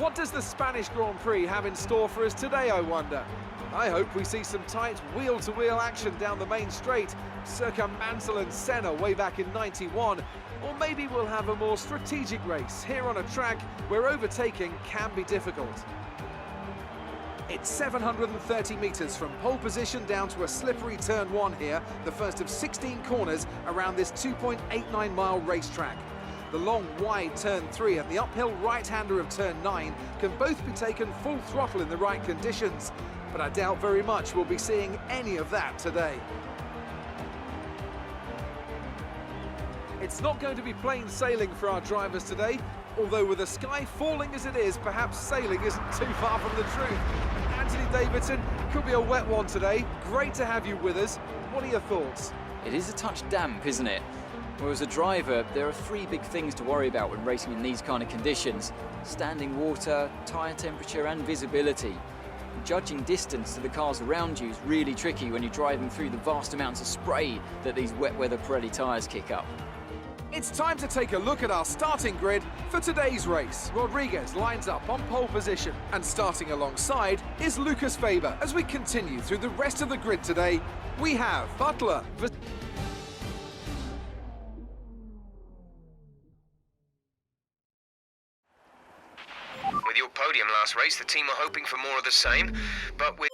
What does the Spanish Grand Prix have in store for us today, I wonder? I hope we see some tight wheel-to-wheel action down the main straight, circa Mansell and Senna way back in '91, or maybe we'll have a more strategic race here on a track where overtaking can be difficult. It's 730 metres from pole position down to a slippery turn 1 here, the first of 16 corners around this 2.89-mile racetrack. The long, wide turn 3 and the uphill right-hander of turn 9 can both be taken full throttle in the right conditions, but I doubt very much we'll be seeing any of that today. It's not going to be plain sailing for our drivers today, although with the sky falling as it is, perhaps sailing isn't too far from the truth. Anthony Davidson, could be a wet one today. Great to have you with us. What are your thoughts? It is a touch damp, isn't it? Well, as a driver, there are 3 big things to worry about when racing in these kind of conditions: standing water, tyre temperature and visibility. Judging distance to the cars around you is really tricky when you're driving through the vast amounts of spray that these wet weather Pirelli tyres kick up. It's time to take a look at our starting grid for today's race. Rodriguez lines up on pole position, and starting alongside is Lucas Faber. As we continue through the rest of the grid today, we have Butler. With your podium last race, the team are hoping for more of the same, but with...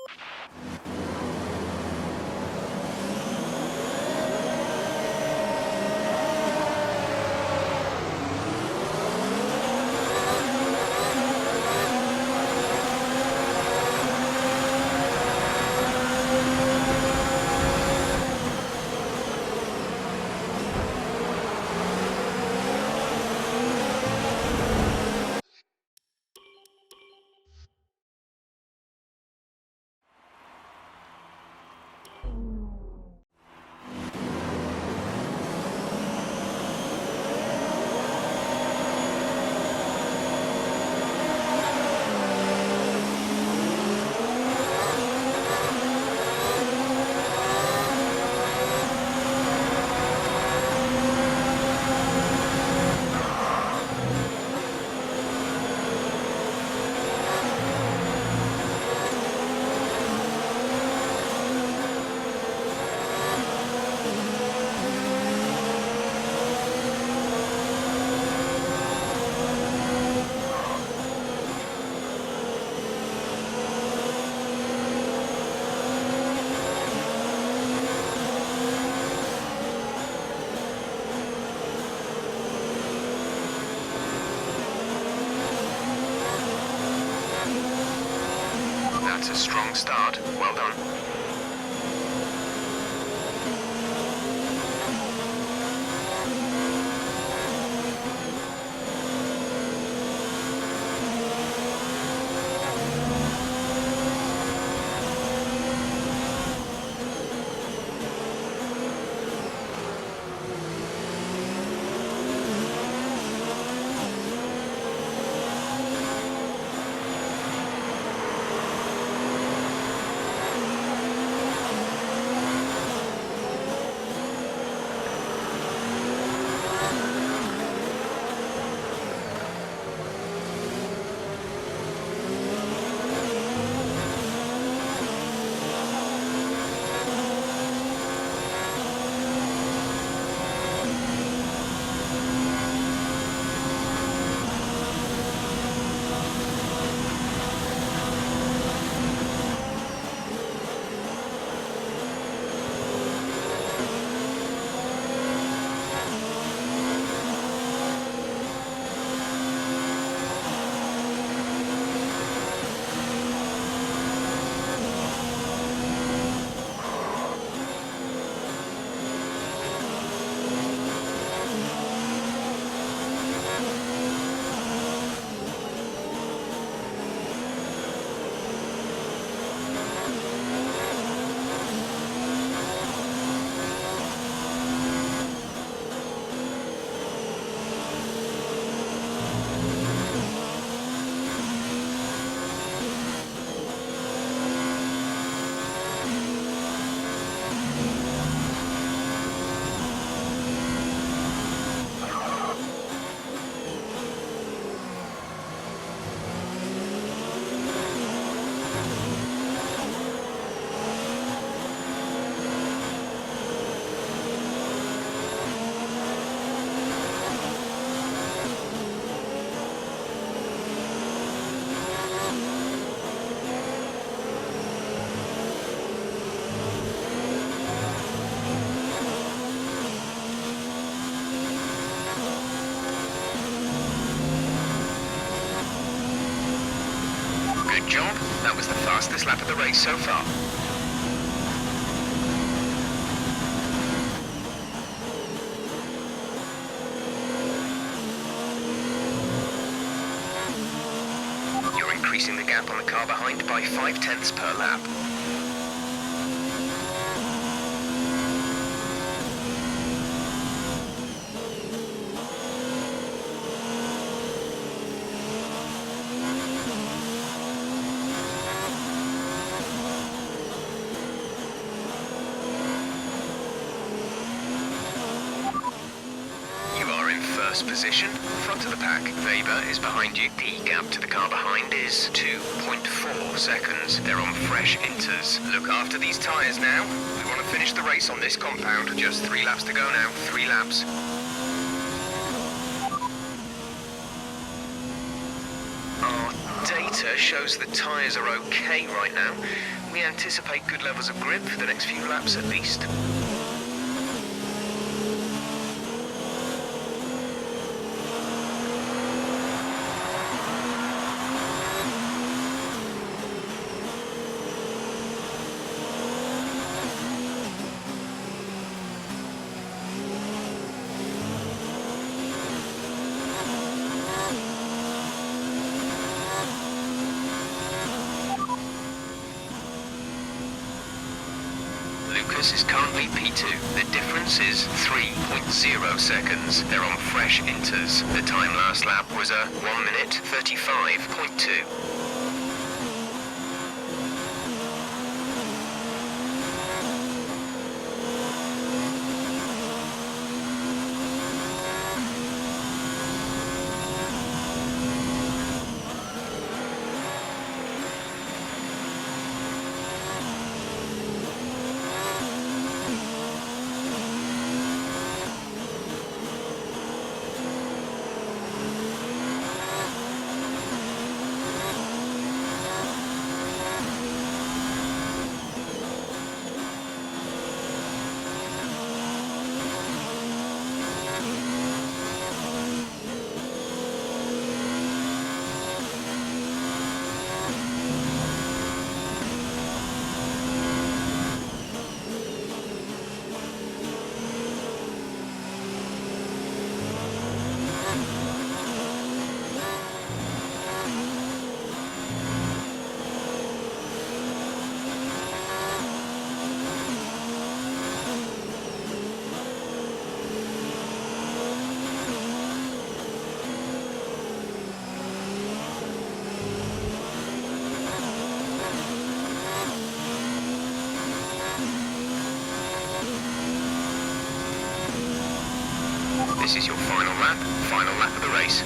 That's a strong start. Well done. was the fastest lap of the race so far. You're increasing the gap on the car behind by 0.5 per lap. First position, front of the pack. Weber is behind you. The gap to the car behind is 2.4 seconds. They're on fresh inters. Look after these tyres now. We want to finish the race on this compound. Just 3 laps to go now. 3 laps. Our data shows the tyres are okay right now. We anticipate good levels of grip for the next few laps at least. Lucas is currently P2. The difference is 3.0 seconds. They're on fresh inters. The time last lap was a 1 minute 35.2. This is your final lap of the race.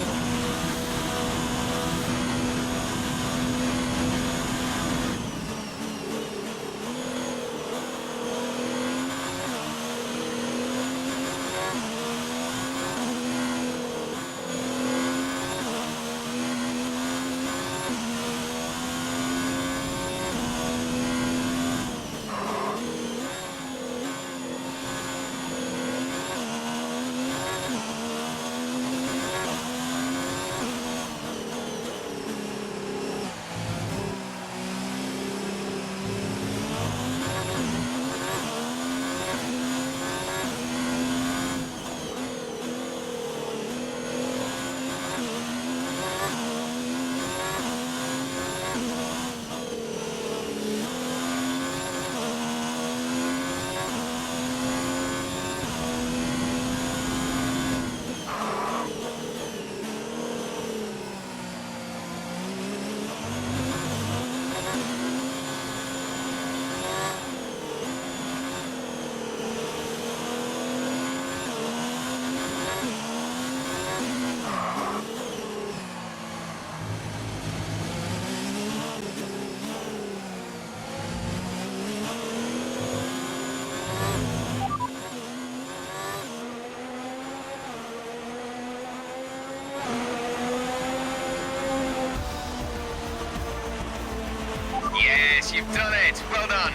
Yes, you've done it. Well done.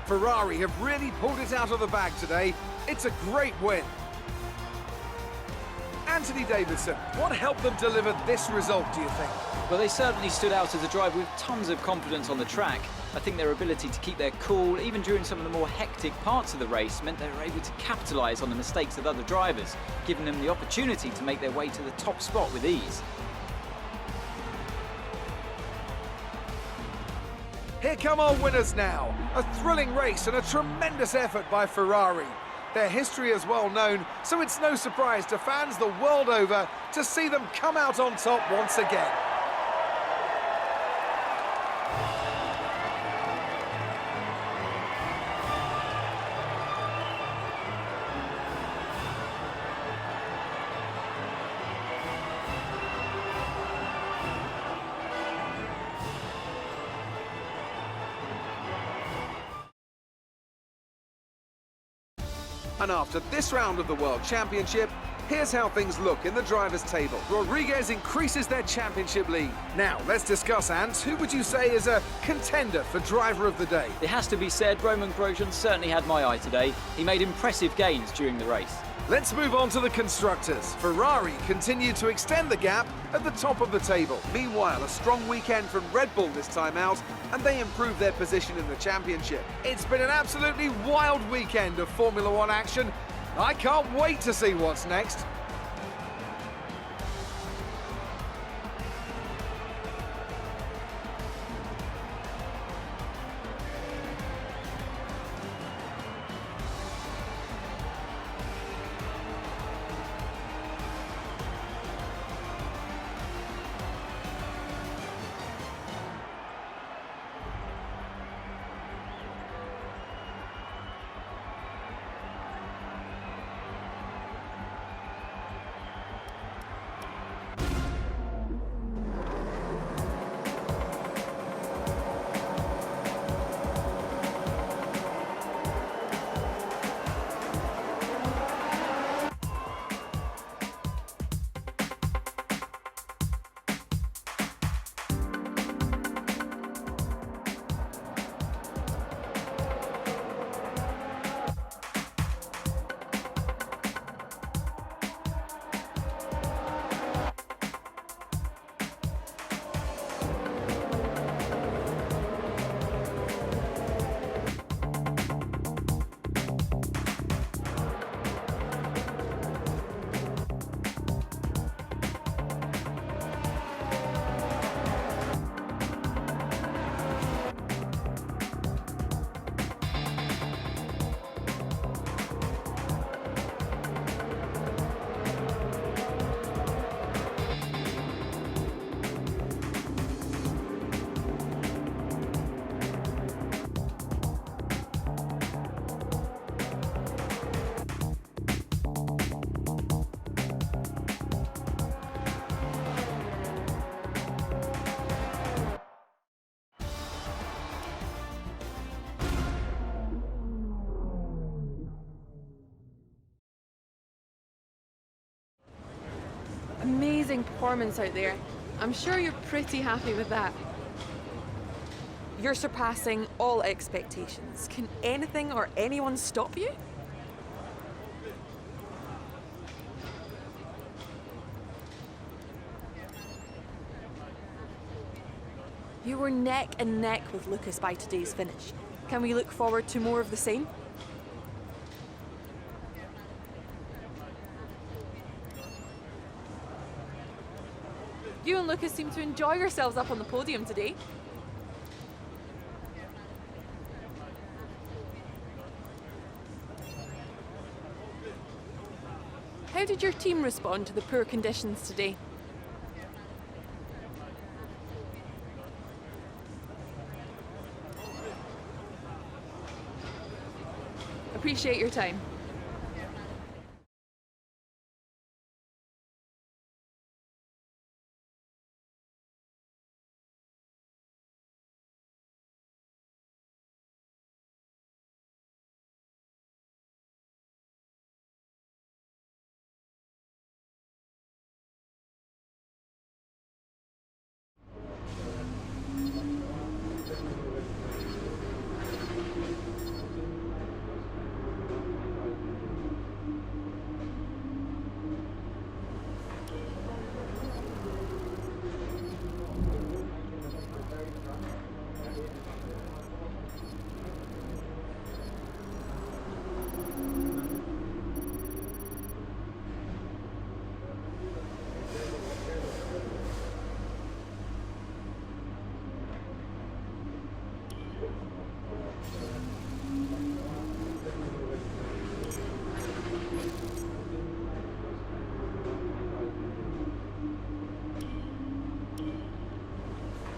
Ferrari have really pulled it out of the bag today. It's a great win. Anthony Davidson, what helped them deliver this result, do you think? Well, they certainly stood out as a driver with tons of confidence on the track. I think their ability to keep their cool, even during some of the more hectic parts of the race, meant they were able to capitalise on the mistakes of other drivers, giving them the opportunity to make their way to the top spot with ease. Here come our winners now. A thrilling race and a tremendous effort by Ferrari. Their history is well known, so it's no surprise to fans the world over to see them come out on top once again. And after this round of the World Championship, here's how things look in the drivers' table. Rodriguez increases their championship lead. Now, let's discuss, Ant. Who would you say is a contender for driver of the day? It has to be said, Romain Grosjean certainly had my eye today. He made impressive gains during the race. Let's move on to the constructors. Ferrari continued to extend the gap at the top of the table. Meanwhile, a strong weekend from Red Bull this time out, and they improved their position in the championship. It's been an absolutely wild weekend of Formula One action. I can't wait to see what's next. Amazing performance out there. I'm sure you're pretty happy with that. You're surpassing all expectations. Can anything or anyone stop you? You were neck and neck with Lucas by today's finish. Can we look forward to more of the same? You and Lucas seem to enjoy yourselves up on the podium today. How did your team respond to the poor conditions today? Appreciate your time.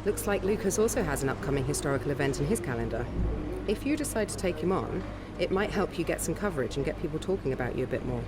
Looks like Lucas also has an upcoming historical event in his calendar. If you decide to take him on, it might help you get some coverage and get people talking about you a bit more.